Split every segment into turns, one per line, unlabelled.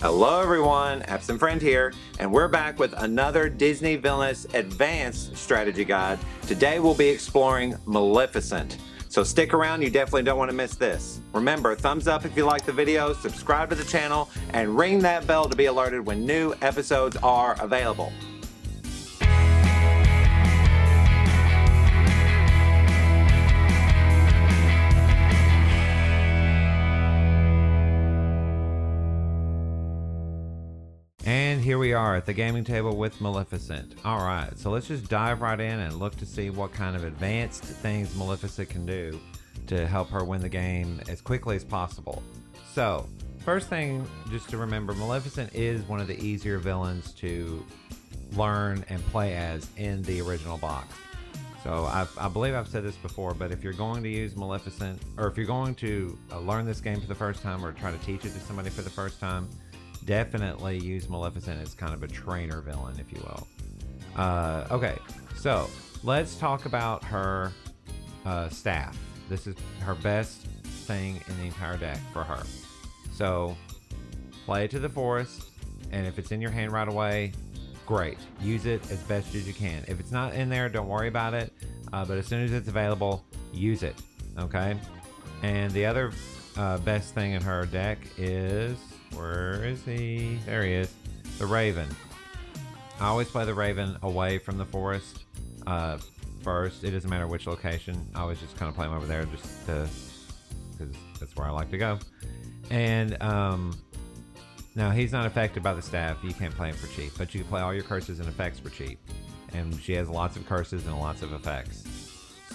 Hello everyone, Absent Friend here, and we're back with another Disney Villainous Advanced Strategy Guide. Today we'll be exploring Maleficent. So stick around, you definitely don't want to miss this. Remember, thumbs up if you like the video, subscribe to the channel, and ring that bell to be alerted when new episodes are available. And here we are at the gaming table with Maleficent. Alright, so let's just dive right in and look to see what kind of advanced things Maleficent can do to help her win the game as quickly as possible. So, first thing just to remember, Maleficent is one of the easier villains to learn and play as in the original box. So I believe I've said this before, but if you're going to use Maleficent, or if you're going to learn this game for the first time or try to teach it to somebody for the first time, definitely use Maleficent as kind of a trainer villain, if you will. Okay, so let's talk about her staff. This is her best thing in the entire deck for her. So play it to the forest, and if it's in your hand right away, great. Use it as best as you can. If it's not in there, don't worry about it. But as soon as it's available, use it. Okay. And the other best thing in her deck is, where is he? There he is. The Raven. I always play the Raven away from the forest first. It doesn't matter which location. I always just kind of play him over there just because that's where I like to go. And now he's not affected by the staff. You can't play him for cheap, but you can play all your curses and effects for cheap. And she has lots of curses and lots of effects.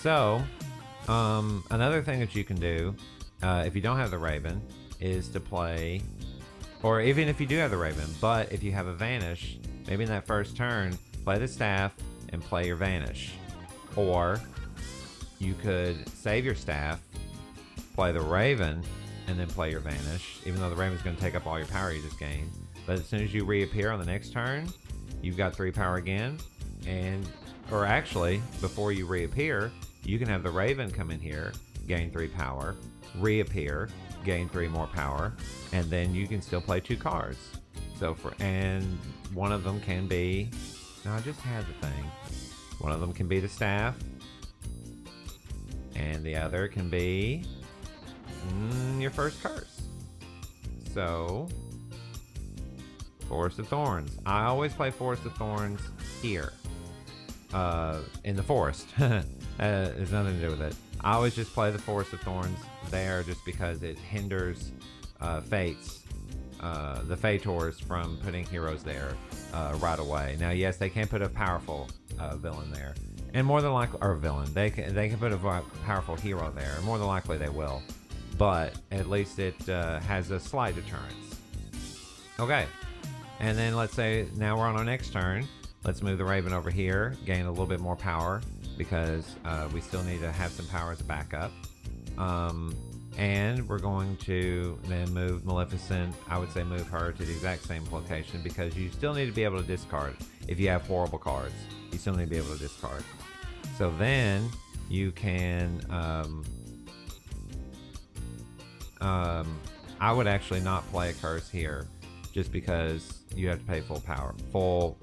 So another thing that you can do if you don't have the Raven is to play, or even if you do have the Raven, but if you have a Vanish, maybe in that first turn, play the staff and play your Vanish. Or you could save your staff, play the Raven, and then play your Vanish, even though the Raven's going to take up all your power you just gained. But as soon as you reappear on the next turn, you've got 3 power again. Or actually, before you reappear, you can have the Raven come in here, gain 3 power, reappear, gain 3 more power, and then you can still play 2 cards. So and one of them can be, no, I just had the thing. One of them can be the staff, and the other can be your first curse. So Forest of Thorns. I always play Forest of Thorns here in the forest. There's nothing to do with it. I always just play the Forest of Thorns there just because it hinders Fates, the Fators, from putting heroes there right away. Now, yes, they can put a powerful villain there, and more than likely, or villain, they can put a powerful hero there, and more than likely they will. But at least it has a slight deterrence. Okay, and then let's say now we're on our next turn. Let's move the Raven over here, gain a little bit more power, because we still need to have some power as a backup. And we're going to then move Maleficent. I would say move her to the exact same location, because you still need to be able to discard. If you have horrible cards, you still need to be able to discard. So then you can I would actually not play a curse here, just because you have to pay full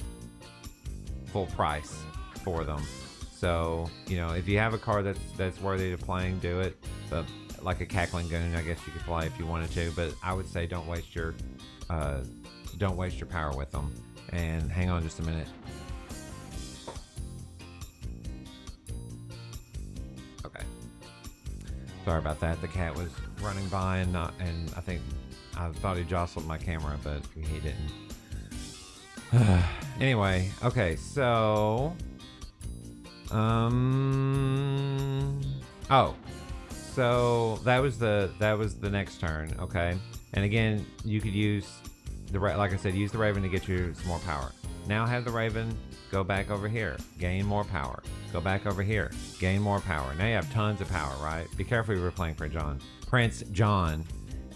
price for them. So, you know, if you have a card that's worthy of playing, do it. But like a Cackling Goon, I guess you could play if you wanted to. But I would say don't waste your power with them. And hang on just a minute. Okay. Sorry about that. The cat was running by and I think I thought he jostled my camera, but he didn't. Anyway, okay, so so that was the next turn. Okay, and again, you could use like I said, use the Raven to get you some more power. Now have the Raven go back over here, gain more power, go back over here, gain more power. Now you have tons of power, right? Be careful if you're playing for Prince John.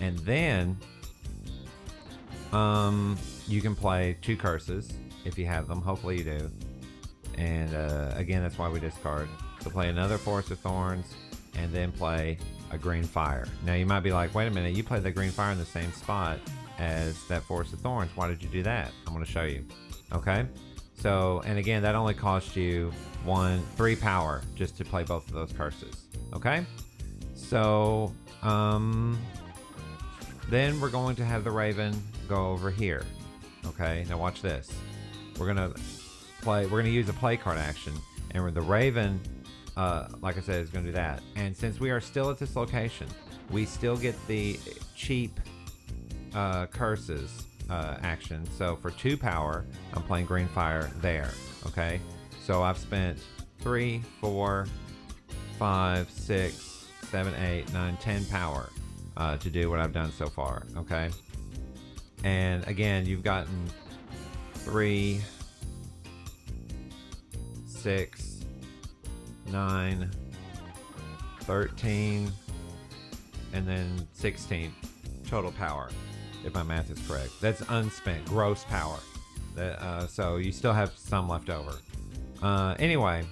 And then you can play 2 curses if you have them. Hopefully you do. And again, that's why we discard. So play another Forest of Thorns, and then play a Green Fire. Now you might be like, wait a minute, you played the Green Fire in the same spot as that Forest of Thorns. Why did you do that? I'm going to show you. Okay. So, and again, that only cost you 3 power just to play both of those curses. Okay. So, then we're going to have the Raven go over here. Okay. Now watch this. We're going to use a play card action, and the Raven, like I said, is going to do that. And since we are still at this location, we still get the cheap curses action. So for 2 power, I'm playing green fire there. Okay. So I've spent 3, 4, 5, 6, 7, 8, 9, 10 power to do what I've done so far. Okay. And again, you've gotten 3, 6, 9, 13, and then 16 total power, if my math is correct. That's unspent gross power. So you still have some left over. Anyway,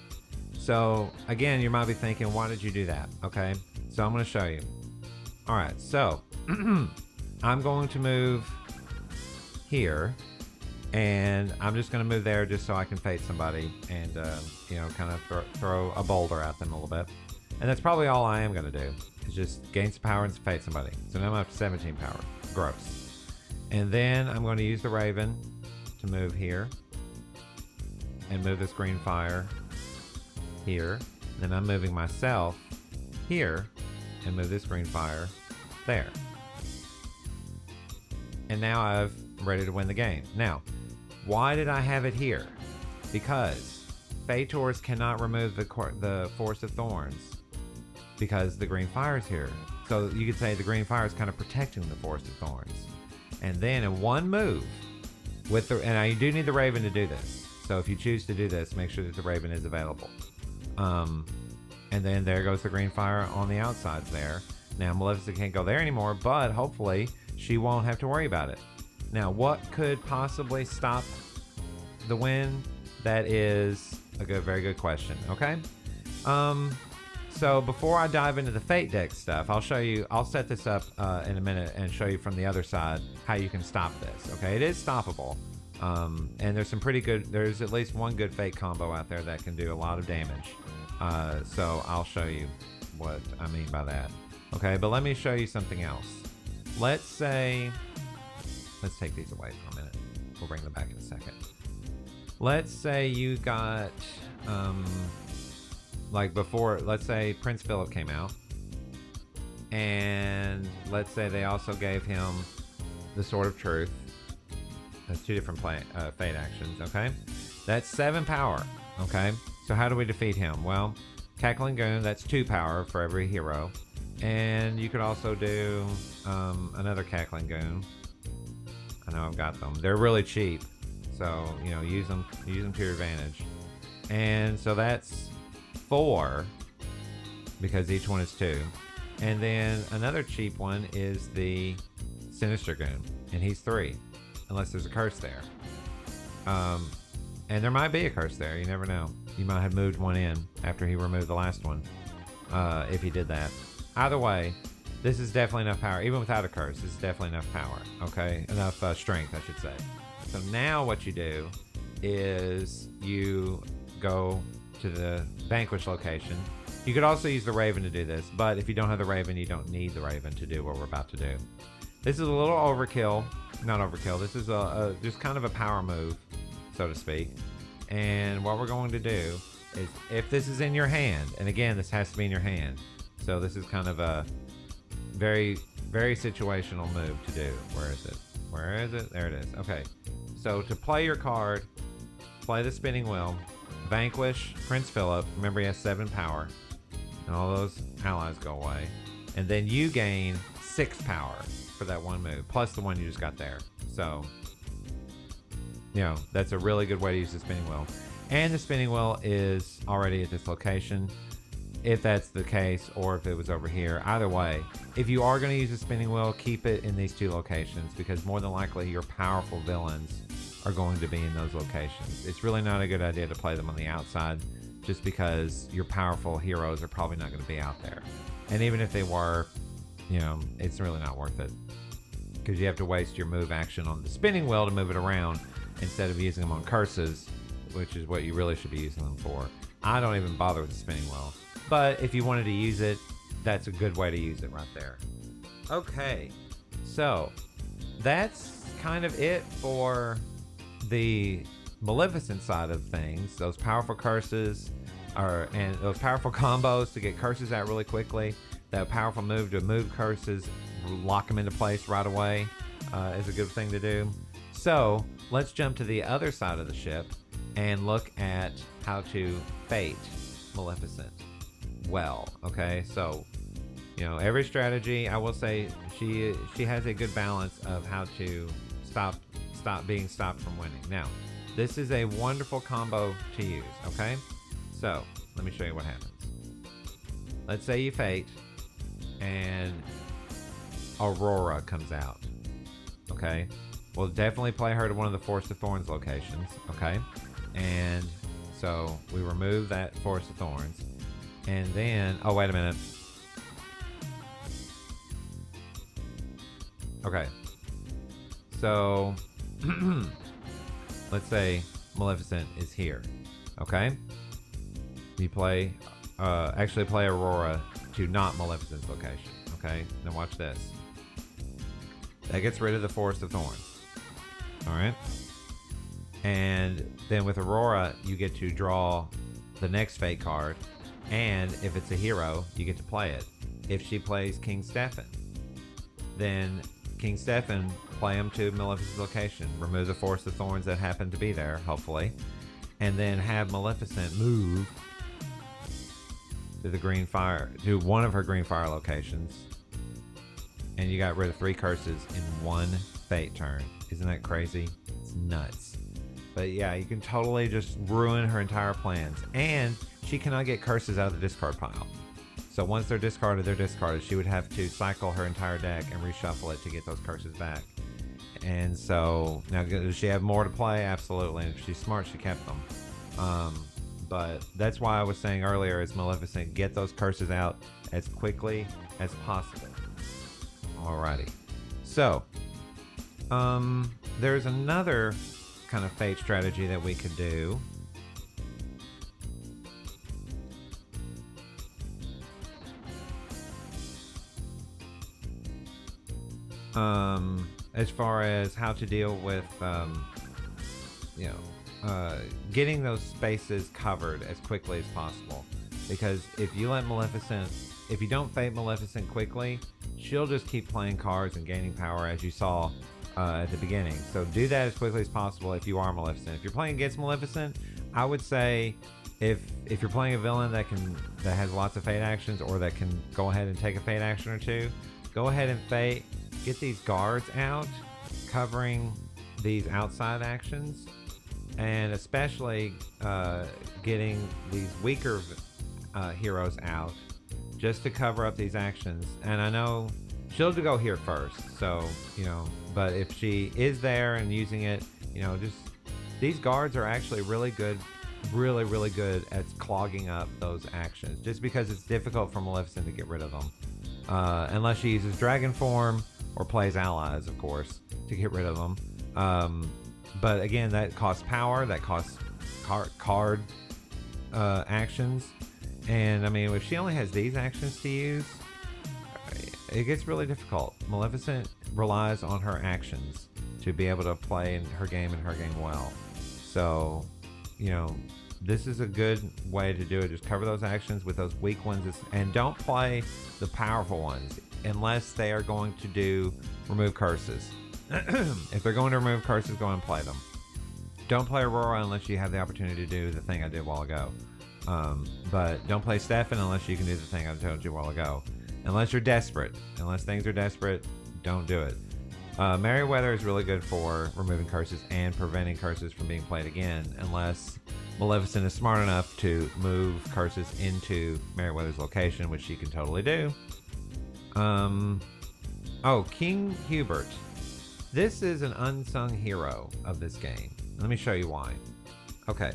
so again, you might be thinking, why did you do that? Okay, so I'm going to show you. All right, so I'm going to move here, and I'm just going to move there just so I can fate somebody and kind of throw a boulder at them a little bit. And that's probably all I am going to do, is just gain some power and fate somebody. So now I'm up to 17 power gross. And then I'm going to use the Raven to move here and move this green fire here. Then I'm moving myself here and move this green fire there. And now I'm ready to win the game. Now, why did I have it here? Because Fators cannot remove the Forest of Thorns because the green fire is here. So you could say the green fire is kind of protecting the Forest of Thorns. And then in one move, and you do need the Raven to do this. So if you choose to do this, make sure that the Raven is available. And then there goes the green fire on the outsides there. Now Maleficent can't go there anymore, but hopefully she won't have to worry about it. Now, what could possibly stop the win? That is a very good question. Okay. So before I dive into the Fate deck stuff, I'll set this up in a minute and show you from the other side how you can stop this. Okay, it is stoppable. And there's at least one good Fate combo out there that can do a lot of damage. So I'll show you what I mean by that. Okay, but let me show you something else. Let's take these away for a minute. We'll bring them back in a second. Let's say you got, let's say Prince Philip came out, and let's say they also gave him the Sword of Truth. That's 2 different fate actions, okay? That's 7 power, okay? So how do we defeat him? Well, Cackling Goon, that's 2 power for every hero. And you could also do another Cackling Goon. I know I've got them. They're really cheap, so use them to your advantage. And so that's 4 because each one is 2. And then another cheap one is the Sinister Goon, and he's 3, unless there's a curse there. And there might be a curse there. You never know. You might have moved one in after he removed the last one, if he did that. Either way, this is definitely enough power. Even without a curse, this is definitely enough power. Okay, enough strength, I should say. So now what you do is you go to the Vanquish location. You could also use the Raven to do this, but if you don't have the Raven, you don't need the Raven to do what we're about to do. This is a little overkill. Not overkill. This is just kind of a power move, so to speak. And what we're going to do is, if this is in your hand, and again, this has to be in your hand. So this is kind of a very, very situational move to do. Where is it? Where is it? There it is. Okay. So to play your card, play the spinning wheel, vanquish Prince Philip. Remember, he has 7 power, and all those allies go away. And then you gain 6 power for that one move, plus the one you just got there. So, that's a really good way to use the spinning wheel. And the spinning wheel is already at this location, if that's the case, or if it was over here. Either way, if you are going to use the spinning wheel, keep it in these 2 locations, because more than likely your powerful villains are going to be in those locations. It's really not a good idea to play them on the outside, just because your powerful heroes are probably not going to be out there. And even if they were, it's really not worth it. because you have to waste your move action on the spinning wheel to move it around instead of using them on curses, which is what you really should be using them for. I don't even bother with the spinning wheel, but if you wanted to use it, that's a good way to use it right there. Okay, so that's kind of it for the Maleficent side of things. Those powerful curses and those powerful combos to get curses out really quickly. That powerful move to move curses, lock them into place right away is a good thing to do. So let's jump to the other side of the ship and look at how to fate Maleficent well. Okay, so every strategy, I will say she has a good balance of how to stop being stopped from winning. Now, this is a wonderful combo to use. Okay, so let me show you what happens. Let's say you fate and Aurora comes out. Okay, we'll definitely play her to one of the Forest of Thorns locations. Okay, and so we remove that Forest of Thorns, and then wait a minute. Okay, so let's say Maleficent is here. Okay, you play Aurora to not Maleficent's location. Okay, now watch this. That gets rid of the Forest of Thorns. All right, and then with Aurora, you get to draw the next fate card, and if it's a hero, you get to play it. If she plays King Stefan, then King Stefan, play him to Maleficent's location, remove the Forest of Thorns that happen to be there, hopefully, and then have Maleficent move to one of her green fire locations, and you got rid of 3 curses in one fate turn. Isn't that crazy? It's nuts. But yeah, you can totally just ruin her entire plans, and she cannot get curses out of the discard pile. So once they're discarded, they're discarded. She would have to cycle her entire deck and reshuffle it to get those curses back. And so, now does she have more to play? Absolutely. And if she's smart, she kept them. But that's why I was saying earlier is Maleficent, get those curses out as quickly as possible. Alrighty. So, there's another kind of fate strategy that we could do. As far as how to deal with, getting those spaces covered as quickly as possible. Because if you don't fate Maleficent quickly, she'll just keep playing cards and gaining power, as you saw at the beginning. So do that as quickly as possible if you are Maleficent. If you're playing against Maleficent, I would say if you're playing a villain that has lots of fate actions, or that can go ahead and take a fate action or two, go ahead and fate. Get these guards out, covering these outside actions, and especially getting these weaker heroes out just to cover up these actions. And I know she'll go here first, so but if she is there and using it, just these guards are actually really good, really good at clogging up those actions, just because it's difficult for Maleficent to get rid of them, unless she uses dragon form or plays allies, of course, to get rid of them. But again, that costs power, that costs card actions. And I mean, if she only has these actions to use, it gets really difficult. Maleficent relies on her actions to be able to play in her game well. So, this is a good way to do it. Just cover those actions with those weak ones, and don't play the powerful ones unless they are going to remove curses. If they're going to remove curses, go and play them. Don't play Aurora unless you have the opportunity to do the thing I did a while ago. But don't play Stefan unless you can do the thing I told you a while ago. Unless you're desperate. Unless things are desperate, don't do it. Merryweather is really good for removing curses and preventing curses from being played again, unless Maleficent is smart enough to move curses into Merryweather's location, which she can totally do. King Hubert. This is an unsung hero of this game. Let me show you why. Okay,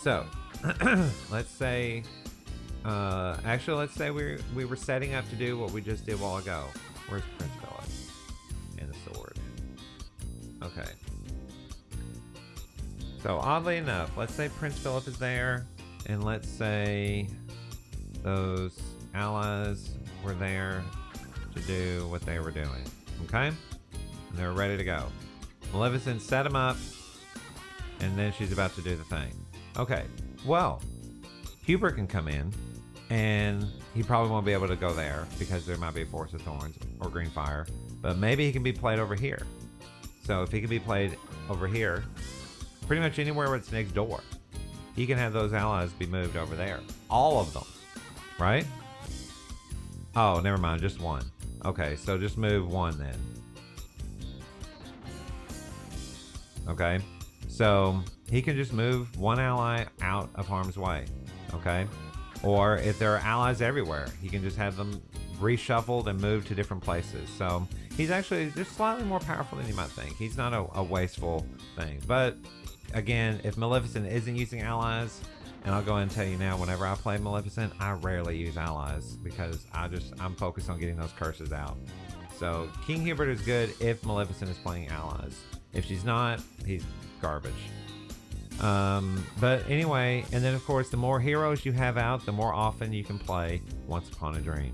so let's say we were setting up to do what we just did a while ago. Where's Prince Philip and the sword? Okay. So oddly enough, let's say Prince Philip is there, and let's say those allies were there to do what they were doing. Okay? And they're ready to go. Maleficent set them up, and then she's about to do the thing. Okay, well, Hubert can come in, and he probably won't be able to go there because there might be a Force of Thorns or Green Fire, but maybe he can be played over here. So if he can be played over here, pretty much anywhere where it's next door, he can have those allies be moved over there. All of them, right? Oh, never mind, just one. Okay, so just move one then. Okay, so he can just move one ally out of harm's way. Okay, or if there are allies everywhere, he can just have them reshuffled and moved to different places. So he's actually just slightly more powerful than you might think. He's not a wasteful thing. But again, if Maleficent isn't using allies, and I'll go ahead and tell you now, whenever I play Maleficent, I rarely use allies because I'm focused on getting those curses out. So King Hubert is good if Maleficent is playing allies. If she's not, he's garbage. But anyway, and then of course, the more heroes you have out, the more often you can play Once Upon a Dream.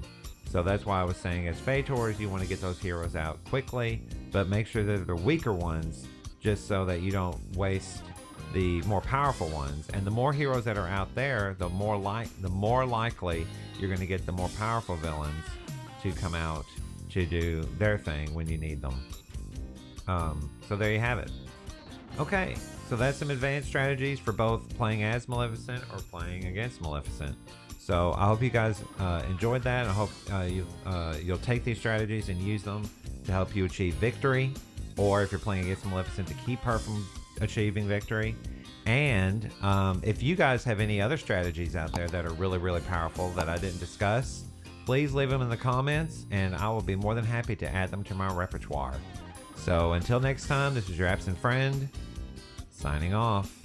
So that's why I was saying as Phaetors, you want to get those heroes out quickly, but make sure that they're weaker ones, just so that you don't waste the more powerful ones. And the more heroes that are out there, the more likely you're going to get the more powerful villains to come out to do their thing when you need them. So there you have it. Okay, so that's some advanced strategies for both playing as Maleficent or playing against Maleficent. So I hope you guys enjoyed that. I hope you'll take these strategies and use them to help you achieve victory, or if you're playing against Maleficent, to keep her from achieving victory. And if you guys have any other strategies out there that are really, really powerful that I didn't discuss, please leave them in the comments, and I will be more than happy to add them to my repertoire. So until next time, this is your absent friend, signing off.